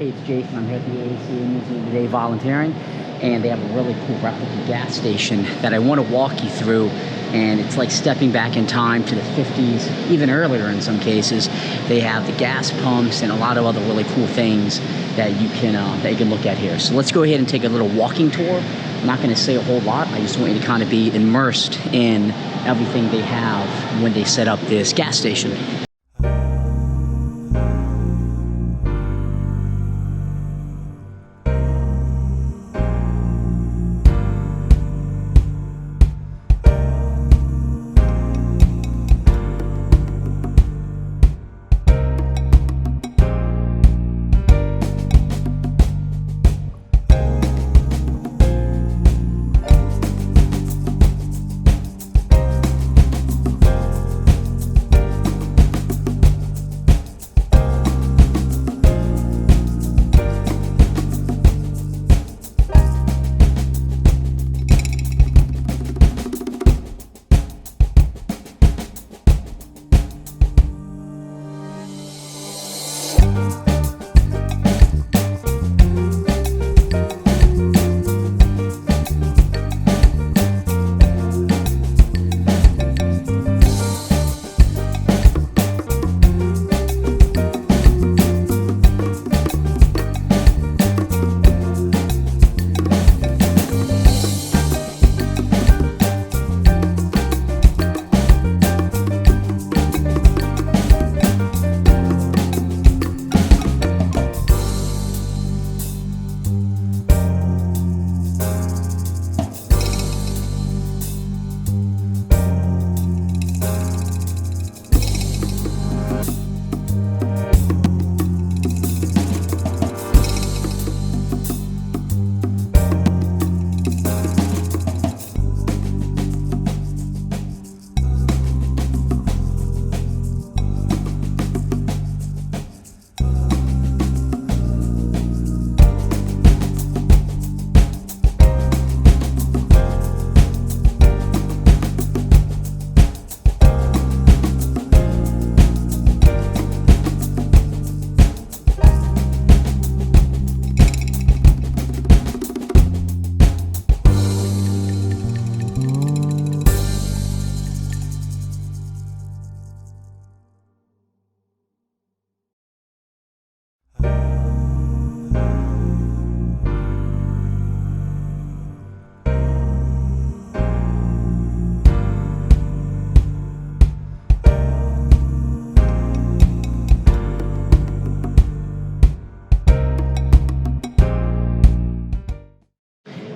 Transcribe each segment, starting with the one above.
Hey, it's Jason. I'm here at the AACA Museum today volunteering, and they have a really cool replica gas station that I want to walk you through. And it's like stepping back in time to the 50s, even earlier in some cases. They have the gas pumps and a lot of other really cool things that you can look at here. So let's go ahead and take a little walking tour. I'm not going to say a whole lot. I just want you to kind of be immersed in everything they have when they set up this gas station.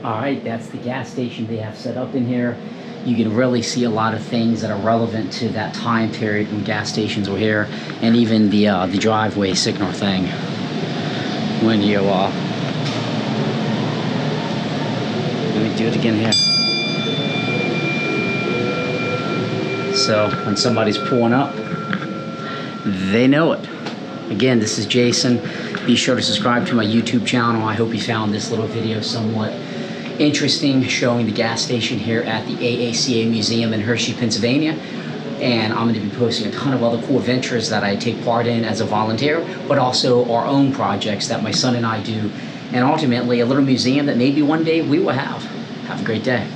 Alright, that's the gas station they have set up in here. You can really see a lot of things that are relevant to that time period when gas stations were here, and even the driveway signal thing. When you let me do it again here. So when somebody's pulling up, they know it. Again, this is Jason. Be sure to subscribe to my YouTube channel. I hope you found this little video somewhat interesting, showing the gas station here at the AACA Museum in Hershey, Pennsylvania. And I'm going to be posting a ton of other cool ventures that I take part in as a volunteer, but also our own projects that my son and I do, and ultimately a little museum that maybe one day we will have. Have a great day.